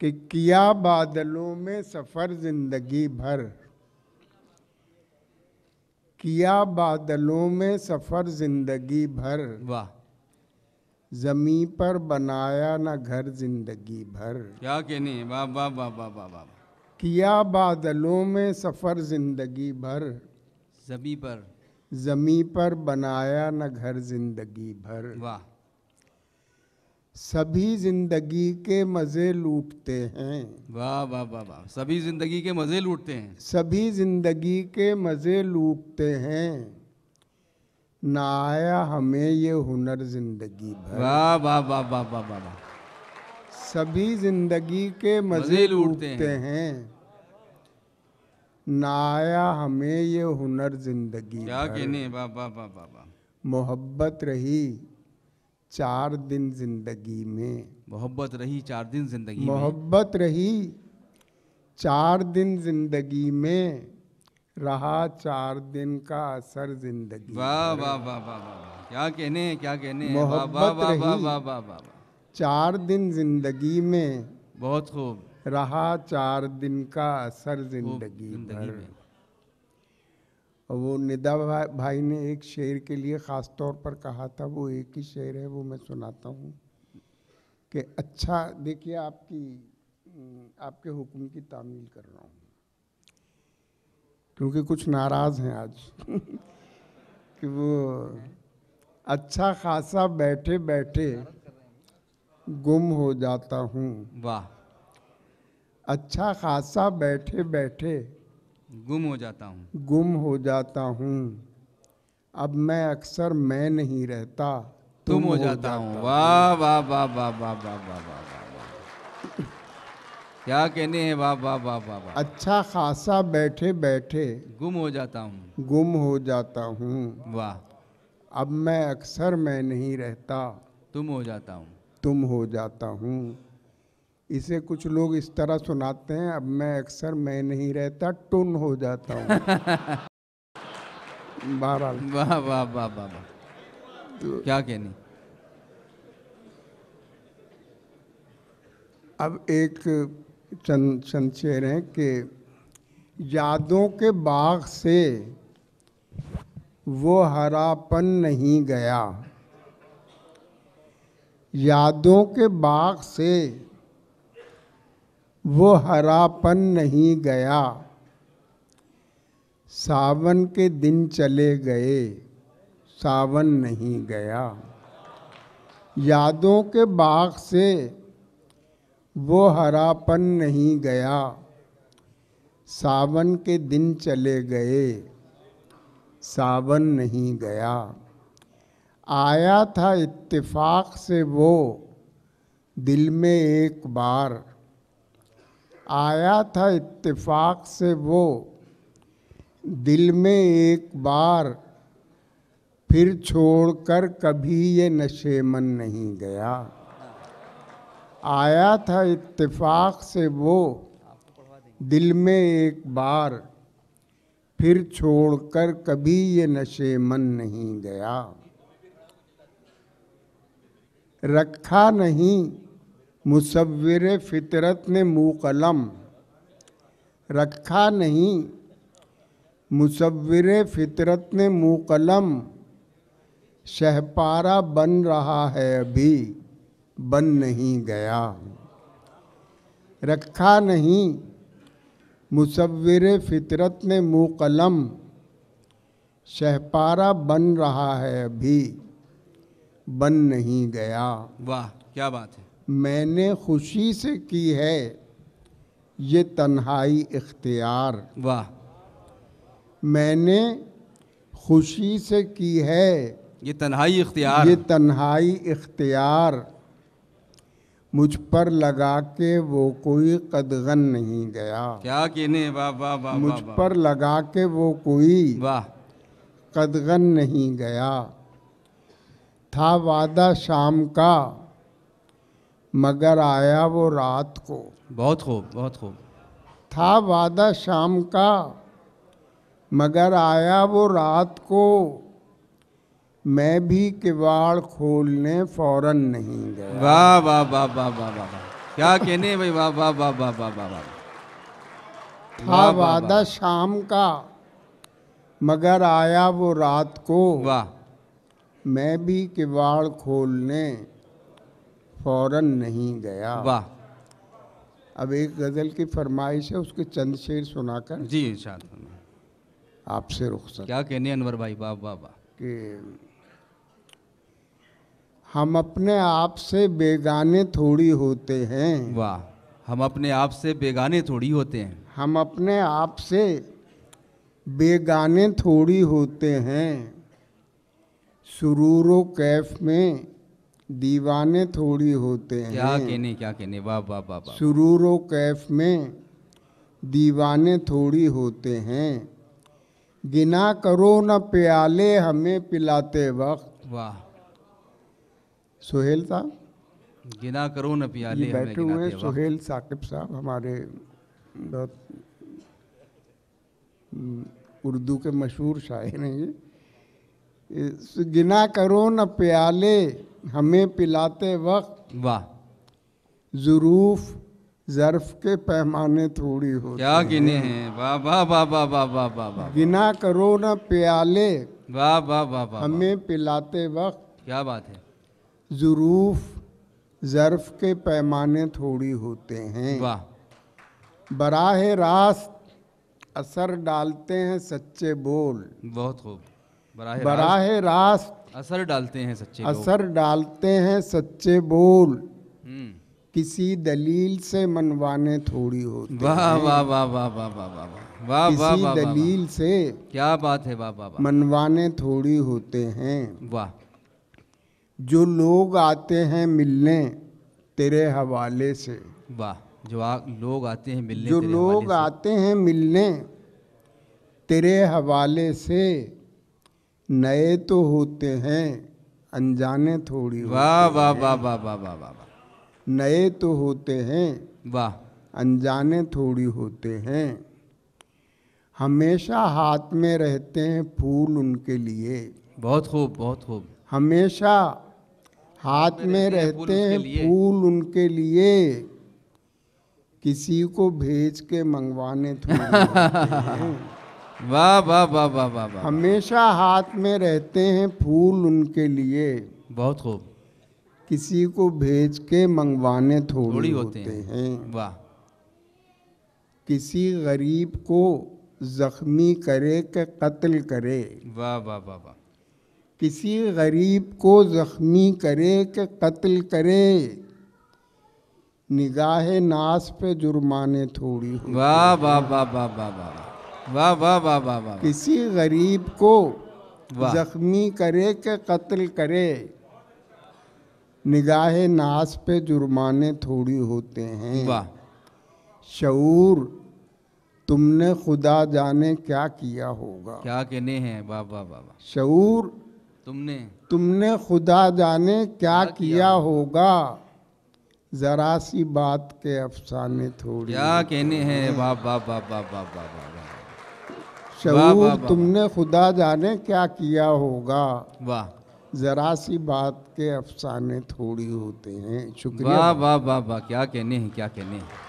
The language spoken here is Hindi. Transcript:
कि किया बादलों में सफर जिंदगी भर, किया बादलों में सफर जिंदगी भर, वाह, जमी पर बनाया न घर जिंदगी भर। क्या कहने, वाह वाह वाह वाह वाह वाह। किया बादलों में सफर जिंदगी भर, जमी पर, जमी पर बनाया न घर जिंदगी भर। वाह, सभी जिंदगी के मजे लूटते हैं, वाह वाह वाह वाह। सभी जिंदगी के मजे लूटते हैं, सभी जिंदगी के मजे लूटते हैं, ना आया हमें ये हुनर जिंदगी भर। वाह वाह वाह वाह वाह वाह वाह। सभी जिंदगी के मजे लूटते हैं, ना आया हमें ये हुनर जिंदगी क्या भर। कहने, वाह वाह वाह वाह वाह। मोहब्बत रही 4 दिन जिंदगी में, मोहब्बत रही 4 दिन जिंदगी में, मोहब्बत रही 4 दिन जिंदगी में, रहा 4 दिन का असर जिंदगी। वाह वाह वाह वाह वाह। क्या कहने, क्या कहने, वाह वाह मोहब्बत वाह वाह रही वाह वाह वाह। 4 दिन जिंदगी में, बहुत खूब, रहा 4 दिन का असर खूब जिंदगी जिंदगी भर। में। और वो निदा भाई ने एक शेर के लिए ख़ास तौर पर कहा था, वो एक ही शेर है, वो मैं सुनाता हूँ कि अच्छा देखिए, आपके हुक्म की तामील कर रहा हूँ क्योंकि कुछ नाराज़ हैं आज कि वो अच्छा खासा बैठे बैठे गुम हो जाता हूँ। वाह, अच्छा खासा बैठे बैठे गुम हो जाता हूँ, गुम हो जाता हूँ। अब मैं अक्सर मैं नहीं रहता, तुम हो जाता हूँ। वाह वाह वाह वाह वाह वाह वाह वाह वाह। क्या कहने हैं, वाह वाह वाह वाह वाह। अच्छा खासा बैठे बैठे गुम हो जाता हूँ, गुम हो जाता हूँ। वाह, अब मैं अक्सर मैं नहीं रहता, तुम हो जाता हूँ। तुम हो जाता हूँ। इसे कुछ लोग इस तरह सुनाते हैं, अब मैं अक्सर मैं नहीं रहता, टुन हो जाता हूँ। बहरहाल वाह वाह वाह वाह वाह। क्या कहने। अब एक चंद शेर हैं कि यादों के बाग से वो हरापन नहीं गया, यादों के बाग से वो हरापन नहीं गया, सावन के दिन चले गए, सावन नहीं गया। यादों के बाग से वो हरापन नहीं गया, सावन के दिन चले गए, सावन नहीं गया। आया था इत्तेफाक से वो दिल में एक बार, आया था इत्तेफाक से वो दिल में एक बार, फिर छोड़कर कभी ये नशेमन नहीं गया। आया था इत्तेफाक से वो दिल में एक बार, फिर छोड़कर कभी ये नशेमन नहीं गया। रखा नहीं मुसव्विर फितरत ने मुँह कलम, रखा नहीं मुसव्विर फितरत ने मुँह कलम, शहपारा बन रहा है अभी बन नहीं गया। रखा नहीं मुसव्विर फितरत ने मुँह कलम, शहपारा बन रहा है अभी बन नहीं गया। वाह, क्या बात है। मैंने खुशी से की है ये तन्हाई इख्तियार, वाह, मैंने खुशी से की है ये तन्हाई इख्तियार, ये तन्हाई इख्तियार, मुझ पर लगा के वो कोई कदगन नहीं गया। क्या कहने, वाह वाह वाह मुझ वाह वाह। पर लगा के वो कोई वाह, कदगन नहीं गया। था वादा शाम का मगर आया वो रात को, बहुत खूब, बहुत खूब। था वादा शाम का मगर आया वो रात को, मैं भी किवाड़ खोलने फौरन नहीं गया। वाह वाह वाह वाह वाह वाह वाह। क्या कहने हैं भाई, वाह वाह वाह वाह वाह वाह वाह। था वादा शाम का मगर आया वो रात को, वाह मैं भी किवाड़ खोलने फौरन नहीं गया। वाह। अब एक गज़ल की फरमाइश है, उसके चंद शेर सुनाकर जी इरशाद फरमाइए। आपसे रुखसत क्या कहने हैं अनवर भाई, वाह वाह वाह। कि हम अपने आप से बेगाने थोड़ी होते हैं। वाह। हम अपने आप से बेगाने थोड़ी होते हैं। हम अपने आप से बेगाने थोड़ी होते हैं, सुरूरो कैफ में दीवाने थोड़ी होते हैं। क्या कहने, वाह वाह वाह वाह। सुरूरो कैफ में दीवाने थोड़ी होते हैं, गिना करो न प्याले हमें पिलाते वक्त। वाह। सुहेल साहब गिना करो न पियाले ये हमें बैठे हुए हैं, गिनाते वक्त। सुहेल साकिब साहब हमारे बहुत उर्दू के मशहूर शायर हैं ये। गिना करो न प्याले हमें पिलाते वक्त, वाह। ज़ुरूफ ज़र्फ के पैमाने थोड़ी होते क्या कहने हैं, वाह वाह वाह वाह वाह वाह वाह वाह। गिना करो न प्याले वाह वाह वाह वाह। हमें पिलाते वक्त, क्या बात है। ज़ुरूफ ज़र्फ के पैमाने थोड़ी होते हैं। वाह। बराह रास्त असर डालते हैं सच्चे बोल। बहुत खूब। बराह रास्त असर डालते हैं सच्चे लोग। असर डालते हैं सच्चे बोल, हम्म। किसी दलील से मनवाने थोड़ी होते हैं। वाह वाह वाह वाह वाह वाह वाह वाह वाह वाह किसी वाह। दलील से क्या बात है, वाह वाह वाह। मनवाने थोड़ी होते हैं। वाह। जो लोग आते हैं मिलने तेरे हवाले से, वाह। लोग आते हैं मिलने जो तेरे लोग हवाले से। आते हैं मिलने तेरे हवाले से, नए तो होते हैं अनजाने थोड़ी होते वाह वाह हैं। वाह वाह वाह वाह वाह वाह। नए तो होते हैं वाह। अनजाने थोड़ी होते हैं, हमेशा हाथ में रहते हैं फूल उनके लिए। बहुत खूब बहुत खूब। हमेशा हाथ में रहते हैं फूल उनके लिए, किसी को भेज के मंगवाने थोड़ी होते हैं। वाह वाह वाह वाह वाह वाह। हमेशा हाथ में रहते हैं फूल उनके लिए, बहुत खूब। किसी को भेज के मंगवाने थोड़ी थोड़ी होते हैं। वाह। किसी गरीब को जख्मी करे के कत्ल करे। वाह वाह वाह वाह। किसी गरीब को जख्मी करे के कत्ल करे, निगाह नास पे जुर्माने थोड़ी होते। वाह वाह वाह वाह वाह वाह वाह वाह वाह वाह वाह। किसी गरीब को वाह। जख्मी करे के कत्ल करे, निगाह नास पे जुर्माने थोड़ी होते हैं। वाह। शऊर तुमने खुदा जाने क्या किया होगा। क्या कहने हैं, वाह वाह वाह वाह। शऊर तुमने खुदा जाने क्या किया होगा, जरा सी बात के अफसाने थोड़ी। क्या कहने हैं, वाह वाह वाह वाह वाह वाह वाह। शऊर तुमने खुदा जाने क्या किया होगा, वाह। जरा सी बात के अफसाने थोड़ी होते हैं। शुक्रिया। वाह वाह वाह वाह। क्या कहने हैं, क्या कहने हैं।